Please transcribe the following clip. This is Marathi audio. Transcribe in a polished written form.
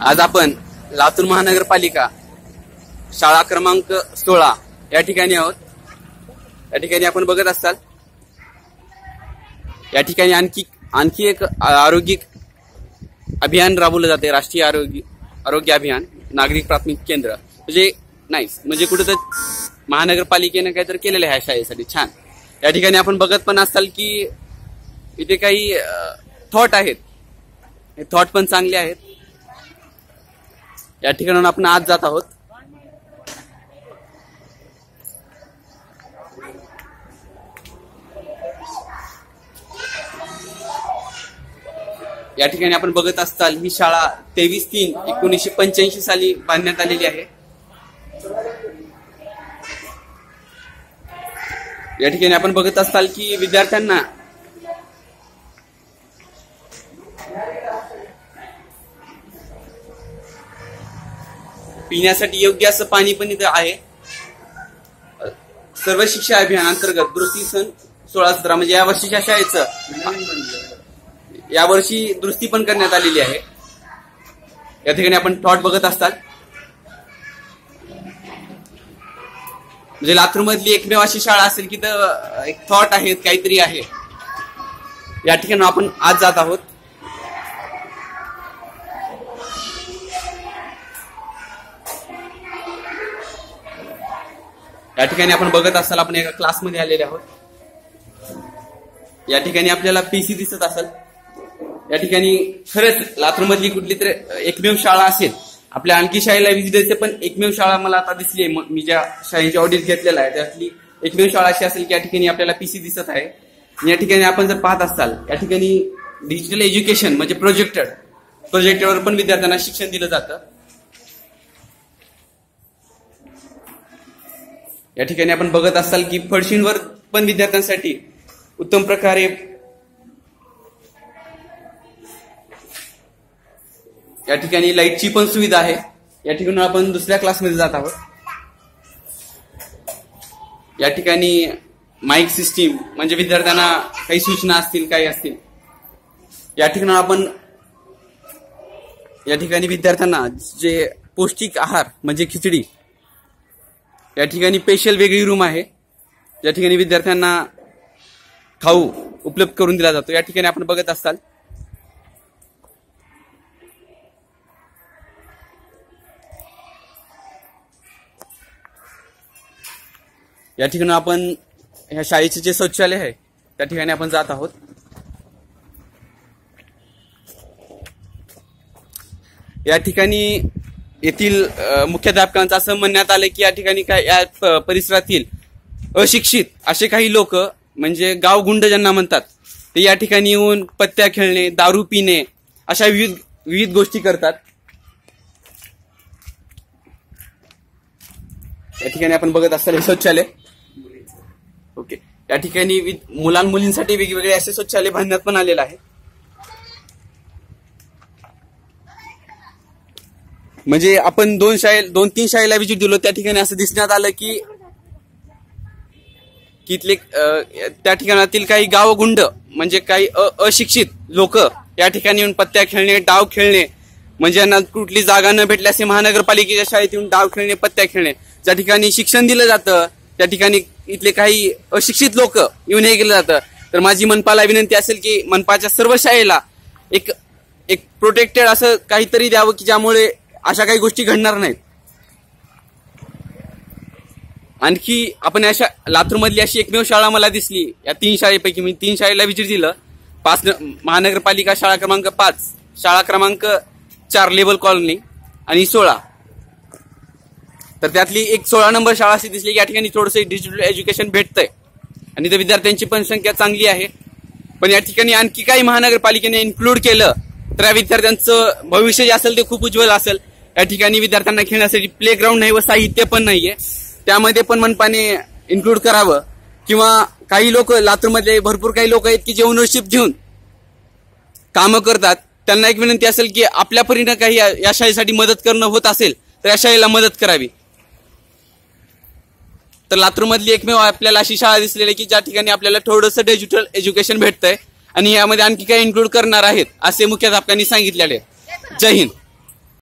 आज आपण लातूर महानगरपालिका शाळा क्रमांक 16 या ठिकाणी आहोत। या ठिकाणी आपण बघत असाल या ठिकाणी आणखी एक आरोग्य अभियान राबवलं जाते, राष्ट्रीय आरोग्य अभियान नागरिक प्राथमिक केंद्र। म्हणजे कुठेतरी महानगरपालिकेने काहीतरी केलेलं आहे शाळेसाठी, छान। या ठिकाणी आपण बघत पण असाल की इथे काही थॉट आहेत, हे थॉट पण चांगले आहेत। या ठिकाणाहून आपण आज जात आहोत। या ठिकाणी आपण बघत असताल ही शाळा 23/3/1985 साली बांधण्यात आलेली आहे। या ठिकाणी आपण बघत असताल की विद्यार्थ्यांना पिण्यासाठी योग्य असं पाणी पण इथे आहे। सर्व शिक्षा अभियान अंतर्गत दुरुस्ती सन 16-17 म्हणजे या वर्षीच्या शाळेचं यावर्षी दुरुस्ती पण करण्यात आलेली आहे। या ठिकाणी आपण थॉट बघत असतात, म्हणजे लातूर मधली एकमेव अशी शाळा असेल की तर एक थॉट आहेत, काहीतरी आहे। या ठिकाणी आपण आज जात आहोत। या ठिकाणी आपण बघत असाल आपण एका क्लासमध्ये आलेले आहोत। या ठिकाणी आपल्याला पीसी दिसत असेल। या ठिकाणी खरंच लातूर मधली कुठली तर एकमेव शाळा असेल, आपल्या आणखी शाळेला विजिट द्यायचे पण एकमेव शाळा मला आता दिसली आहे। मी ज्या शाळेची ऑडिट घेतलेला आहे त्यातली एकमेव शाळा अशी असेल की या ठिकाणी आपल्याला पीसी दिसत आहे। या ठिकाणी आपण जर पाहत असाल या ठिकाणी डिजिटल एज्युकेशन म्हणजे प्रोजेक्टरवर पण विद्यार्थ्यांना शिक्षण दिलं जातं। या ठिकाणी आपण बघत असाल की फळशींवर पण विद्यार्थ्यांसाठी उत्तम प्रकारे या ठिकाणी लाईटची पण सुविधा आहे। या ठिकाणी आपण दुसऱ्या क्लासमध्ये जात आहोत। या ठिकाणी माईक सिस्टीम म्हणजे विद्यार्थ्यांना काही सूचना असतील, काही असतील। या ठिकाणी विद्यार्थ्यांना जे पौष्टिक आहार म्हणजे खिचडी, या ठिकाणी स्पेशल वेगळी रूम आहे, या ठिकाणी विद्यार्थ्यांना खाऊ उपलब्ध करून दिला जातो। या ठिकाणी आपण बघत असाल या ठिकाणी आपण ह्या शाळेचे जे शौचालय आहे त्या ठिकाणी आपण जात आहोत। या ठिकाणी येथील मुख्याध्यापकांचं असं म्हणण्यात आलं की या ठिकाणी काय या परिसरातील अशिक्षित असे काही लोक म्हणजे गावगुंड ज्यांना म्हणतात ते या ठिकाणी येऊन पत्त्या खेळणे, दारू पिणे अशा विविध गोष्टी करतात। या ठिकाणी आपण बघत असताना हे शौचालय ओके। या ठिकाणी मुलांमुलींसाठी वेगवेगळे असे शौचालय बांधण्यात पण आलेलं आहे। म्हणजे आपण 2-3 शाळेला विजिट दिलो, त्या ठिकाणी असं दिसण्यात आलं की त्या ठिकाणातील काही गावगुंड म्हणजे काही अशिक्षित लोक या ठिकाणी येऊन पत्त्या खेळणे, डाव खेळणे, म्हणजे यांना कुठली जागा न भेटल्यास महानगरपालिकेच्या शाळेत येऊन डाव खेळणे, पत्त्या खेळणे, ज्या ठिकाणी शिक्षण दिलं जातं त्या ठिकाणी इथले काही अशिक्षित लोक येऊन हे केलं जातं। तर माझी मनपाला विनंती असेल की मनपाच्या सर्व शाळेला एक प्रोटेक्टेड असं काहीतरी द्यावं की ज्यामुळे अशा काही गोष्टी घडणार नाहीत। आणखी आपण अशा लातूर मधली अशी एकमेव शाळा मला दिसली या 3 शाळेपैकी, मी 3 शाळेला विजिट दिलं। महानगरपालिका शाळा क्रमांक 5, शाळा क्रमांक 4 लेबल कॉलनी आणि 16, तर त्यातली एक 16 नंबर शाळा अशी दिसली की या ठिकाणी थोडंसं डिजिटल एज्युकेशन भेटतंय आणि त्या विद्यार्थ्यांची पण संख्या चांगली आहे। पण या ठिकाणी आणखी काही महानगरपालिकेने इन्क्लूड केलं तर या विद्यार्थ्यांचं भविष्य जे असेल ते खूप उज्ज्वल असेल। या ठिकाणी विद्यार्थ्यांना खेळण्यासाठी प्लेग्राऊंड नाही व साहित्य पण नाहीये, त्यामध्ये पण मनपाने इन्क्लूड करावं। किंवा काही लोक लातूरमध्ये भरपूर काही लोक आहेत की जे ओनरशिप घेऊन कामं करतात, त्यांना एक विनंती असेल की आपल्या परीने काही या शाळेसाठी मदत करणं होत असेल तर या शाळेला मदत करावी। तर लातूरमधली एकमेव आपल्याला अशी शाळा दिसलेली की ज्या ठिकाणी आपल्याला थोडंसं डिजिटल एज्युकेशन भेटतंय आणि यामध्ये आणखी काही इन्क्लूड करणार आहेत असे मुख्याध्यापकांनी सांगितलेले। जय हिंद।